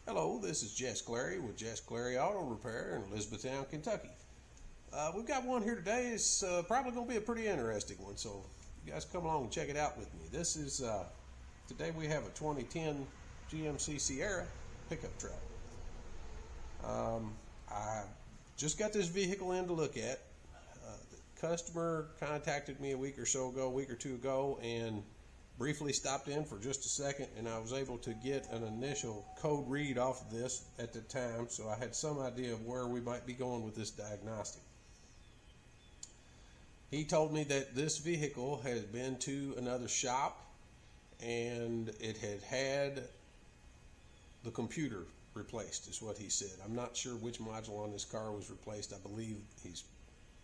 Hello, this is Jess Clary with Jess Clary Auto Repair in Elizabethtown, Kentucky. We've got one here today. It's probably going to be a pretty interesting one, so you guys come along and check it out with me. This is, today we have a 2010 GMC Sierra pickup truck. I just got this vehicle in to look at. The customer contacted me a week or two ago, and briefly stopped in for just a second, and I was able to get an initial code read off of this at the time, so I had some idea of where we might be going with this diagnostic. He told me that this vehicle had been to another shop and it had the computer replaced, is what he said. I'm not sure which module on this car was replaced. I believe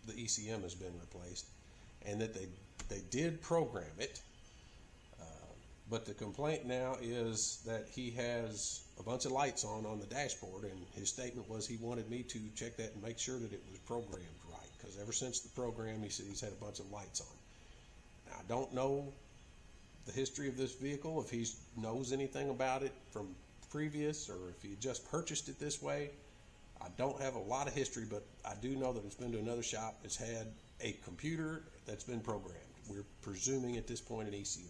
the ECM has been replaced, and that they did program it. But the complaint now is that he has a bunch of lights on the dashboard, and his statement was he wanted me to check that and make sure that it was programmed right, because ever since the program, he said he's had a bunch of lights on. Now, I don't know the history of this vehicle, if he knows anything about it from previous, or if he just purchased it this way. I don't have a lot of history, but I do know that it's been to another shop. It's had a computer that's been programmed. We're presuming at this point an ECM.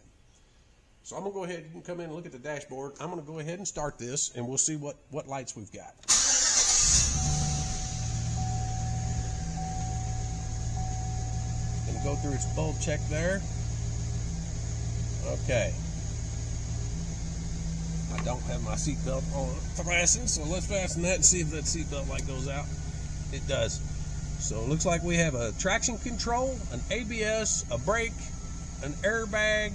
So I'm going to go ahead and come in and look at the dashboard. I'm going to go ahead and start this, and we'll see what lights we've got. Going to go through its bulb check there. Okay. I don't have my seatbelt on fastened, so let's fasten that and see if that seatbelt light goes out. It does. So it looks like we have a traction control, an ABS, a brake, an airbag,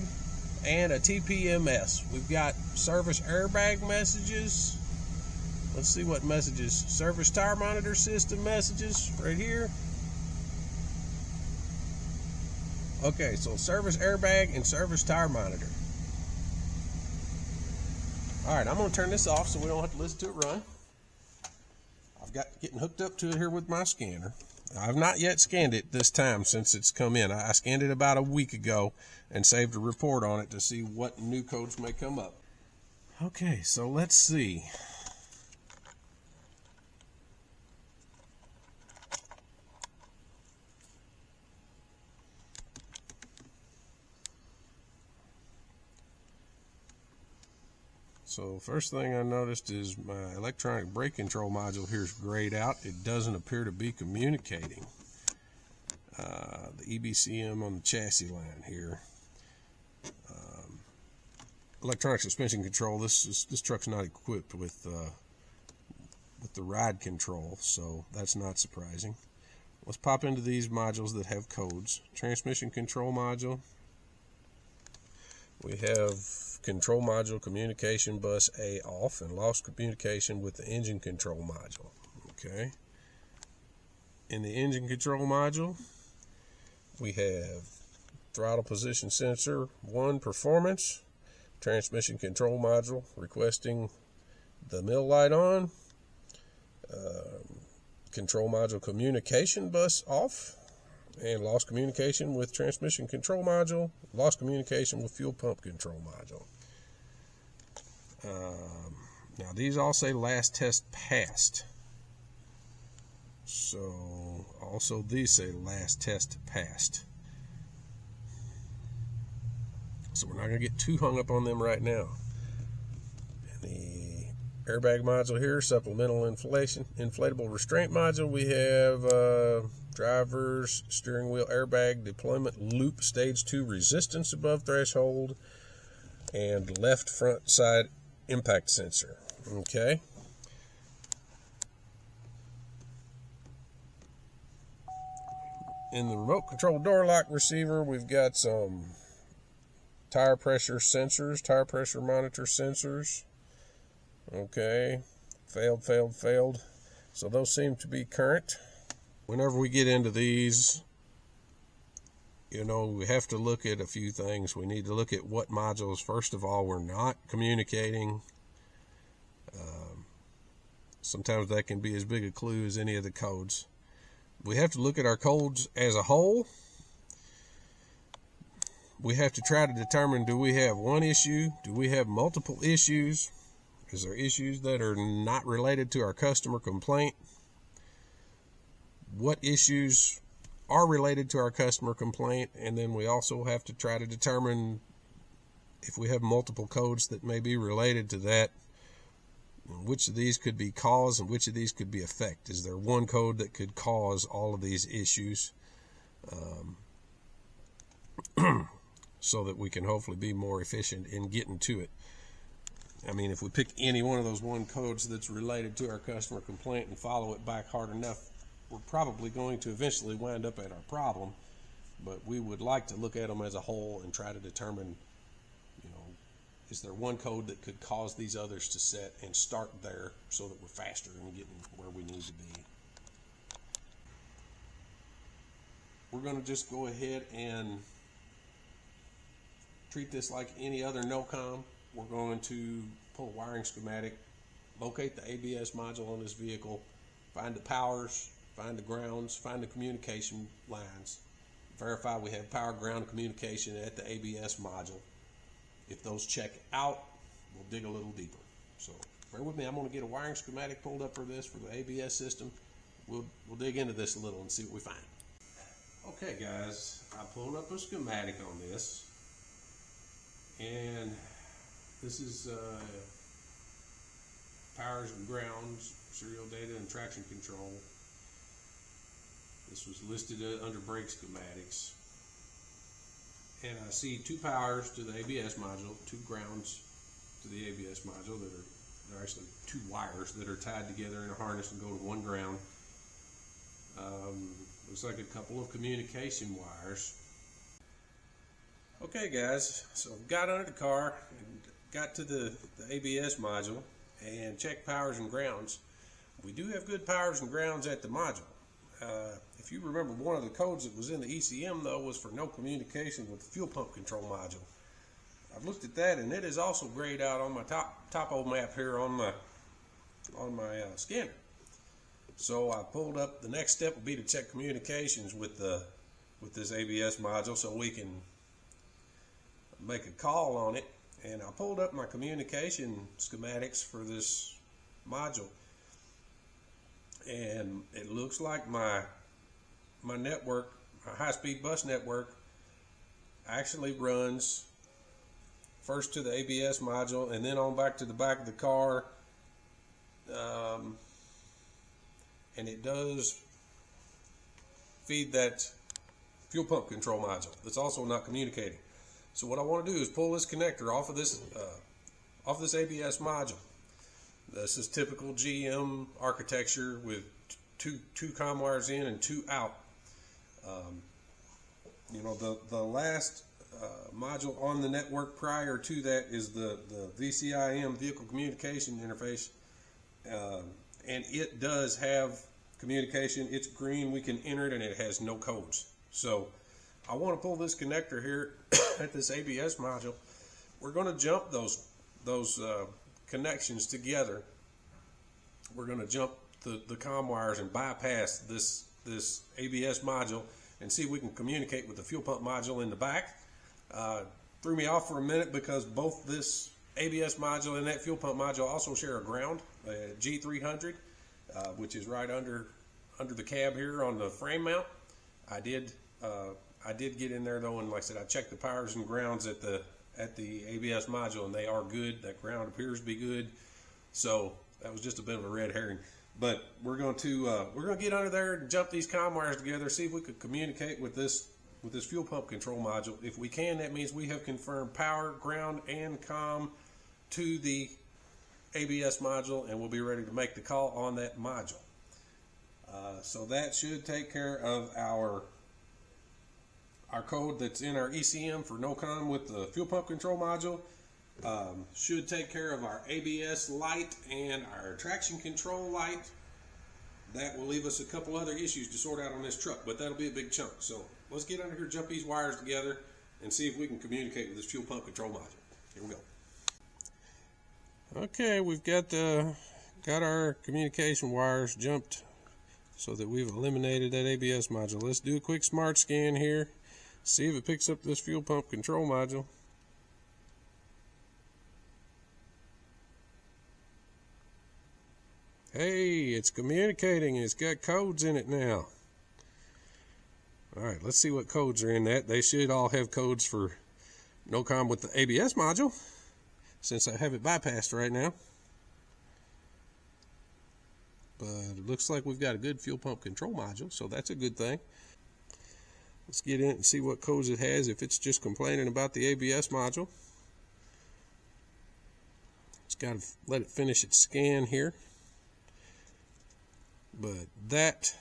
and a TPMS. We've got service airbag messages. Let's see what messages. Service tire monitor system messages right here. Okay, so service airbag and service tire monitor. Alright, I'm going to turn this off so we don't have to listen to it run. I've got getting hooked up to it here with my scanner. I've not yet scanned it this time since it's come in. I scanned it about a week ago and saved a report on it to see what new codes may come up. Okay, so let's see. So first thing I noticed is my electronic brake control module here is grayed out. It doesn't appear to be communicating. The EBCM on the chassis line here. Electronic suspension control. This truck's not equipped with the ride control, so that's not surprising. Let's pop into these modules that have codes. Transmission control module. We have control module communication bus A off and lost communication with the engine control module. Okay. In the engine control module, we have throttle position sensor 1 performance, transmission control module requesting the mill light on, control module communication bus off, and lost communication with transmission control module, lost communication with fuel pump control module. Now these all say last test passed. So also these say last test passed. So we're not going to get too hung up on them right now. And the airbag module here, supplemental inflatable restraint module, we have driver's steering wheel airbag deployment loop stage 2 resistance above threshold, and left front side impact sensor. Okay. In the remote control door lock receiver, we've got some tire pressure sensors, tire pressure monitor sensors. Okay. Failed. So those seem to be current. Whenever we get into these, you know, we have to look at a few things. We need to look at what modules, first of all, we're not communicating. Sometimes that can be as big a clue as any of the codes. We have to look at our codes as a whole. We have to try to determine, do we have one issue? Do we have multiple issues? Is there issues that are not related to our customer complaint? What issues are related to our customer complaint? And then we also have to try to determine if we have multiple codes that may be related to that, which of these could be cause and which of these could be effect. Is there one code that could cause all of these issues? So that we can hopefully be more efficient in getting to it. I mean, if we pick any one of those one codes that's related to our customer complaint and follow it back hard enough, we're probably going to eventually wind up at our problem. But we would like to look at them as a whole and try to determine, is there one code that could cause these others to set, and start there so that we're faster in getting where we need to be. We're going to just go ahead and treat this like any other no-com. We're going to pull a wiring schematic, locate the ABS module on this vehicle, find the powers, find the grounds, find the communication lines, verify we have power, ground, communication at the ABS module. If those check out, we'll dig a little deeper. So bear with me, I'm going to get a wiring schematic pulled up for this, for the ABS system. We'll dig into this a little and see what we find. Okay guys, I pulled up a schematic on this. And this is powers and grounds, serial data and traction control. This was listed under brake schematics. And I see two powers to the ABS module, two grounds to the ABS module they're actually two wires that are tied together in a harness and go to one ground. Looks like a couple of communication wires. Okay guys, so got under the car and got to the ABS module and checked powers and grounds. We do have good powers and grounds at the module. If you remember, one of the codes that was in the ECM though was for no communication with the fuel pump control module. I've looked at that and it is also grayed out on my topo map here on my scanner. So I pulled up, the next step would be to check communications with this ABS module so we can make a call on it. And I pulled up my communication schematics for this module, and it looks like my network, my high-speed bus network, actually runs first to the ABS module and then on back to the back of the car, and it does feed that fuel pump control module that's also not communicating. So what I want to do is pull this connector off of this ABS module. This is typical GM architecture with two COM wires in and two out. The last module on the network prior to that is the VCIM, vehicle communication interface, and it does have communication. It's green, we can enter it, and it has no codes. So I want to pull this connector here at this ABS module. We're going to jump those connections together. We're going to jump the COM wires and bypass this ABS module and see if we can communicate with the fuel pump module in the back. Threw me off for a minute because both this ABS module and that fuel pump module also share a ground, G300, which is right under the cab here on the frame mount. I did get in there though, and like I said, I checked the powers and grounds at the ABS module, and they are good. That ground appears to be good. So that was just a bit of a red herring. But we're going to get under there and jump these COM wires together, see if we could communicate with this fuel pump control module. If we can, that means we have confirmed power, ground, and COM to the ABS module, and we'll be ready to make the call on that module. So that should take care of our code that's in our ECM for no COM with the fuel pump control module. Should take care of our ABS light and our traction control light. That will leave us a couple other issues to sort out on this truck, but that'll be a big chunk. So let's get under here, jump these wires together, and see if we can communicate with this fuel pump control module. Here we go. Okay, we've got our communication wires jumped so that we've eliminated that ABS module. Let's do a quick smart scan here, see if it picks up this fuel pump control module. Hey, it's communicating. It's got codes in it now. All right, let's see what codes are in that. They should all have codes for no comm with the ABS module, since I have it bypassed right now. But it looks like we've got a good fuel pump control module, so that's a good thing. Let's get in and see what codes it has if it's just complaining about the ABS module. It's got to let it finish its scan here. But that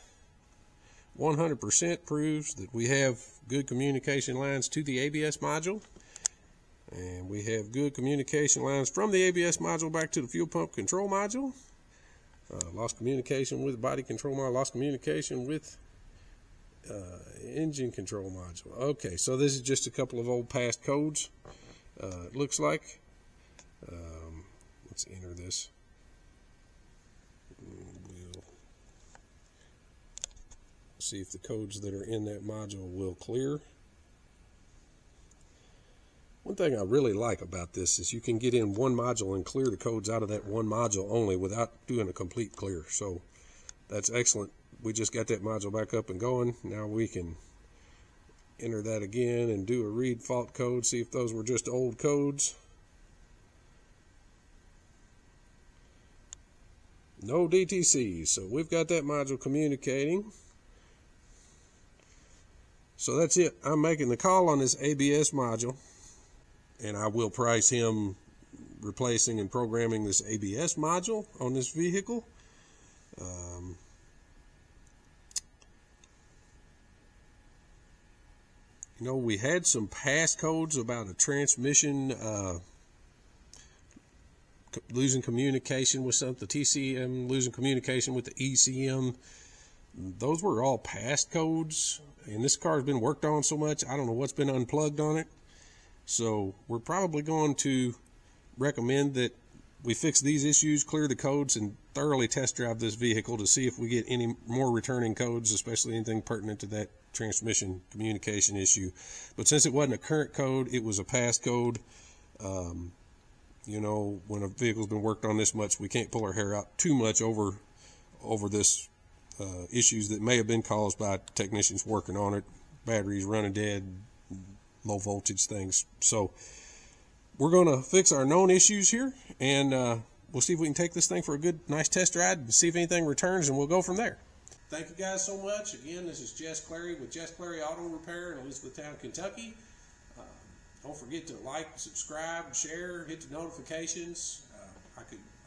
100% proves that we have good communication lines to the ABS module. And we have good communication lines from the ABS module back to the fuel pump control module. Lost communication with body control module, lost communication with engine control module. Okay, so this is just a couple of old past codes, it looks like. Let's enter this. We'll see if the codes that are in that module will clear. One thing I really like about this is you can get in one module and clear the codes out of that one module only without doing a complete clear. So that's excellent. We just got that module back up and going. Now we can enter that again and do a read fault code, see if those were just old codes. No DTCs, so we've got that module communicating. So that's it. I'm making the call on this ABS module, and I will price him replacing and programming this ABS module on this vehicle. You know, we had some passcodes about a transmission losing communication with something, the TCM losing communication with the ECM. Those were all passcodes, and this car has been worked on so much, I don't know what's been unplugged on it. So we're probably going to recommend that we fix these issues, clear the codes, and thoroughly test drive this vehicle to see if we get any more returning codes, especially anything pertinent to that transmission communication issue. But since it wasn't a current code, it was a past code. You know, when a vehicle's been worked on this much, we can't pull our hair out too much over this issues that may have been caused by technicians working on it, batteries running dead, low voltage things. So we're going to fix our known issues here, and we'll see if we can take this thing for a good, nice test ride and see if anything returns, and we'll go from there. Thank you guys so much. Again, this is Jess Clary with Jess Clary Auto Repair in Elizabethtown, Kentucky. Don't forget to like, subscribe, share, hit the notifications.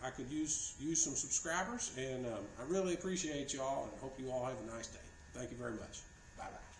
I could use some subscribers, and I really appreciate y'all, and I hope you all have a nice day. Thank you very much. Bye-bye.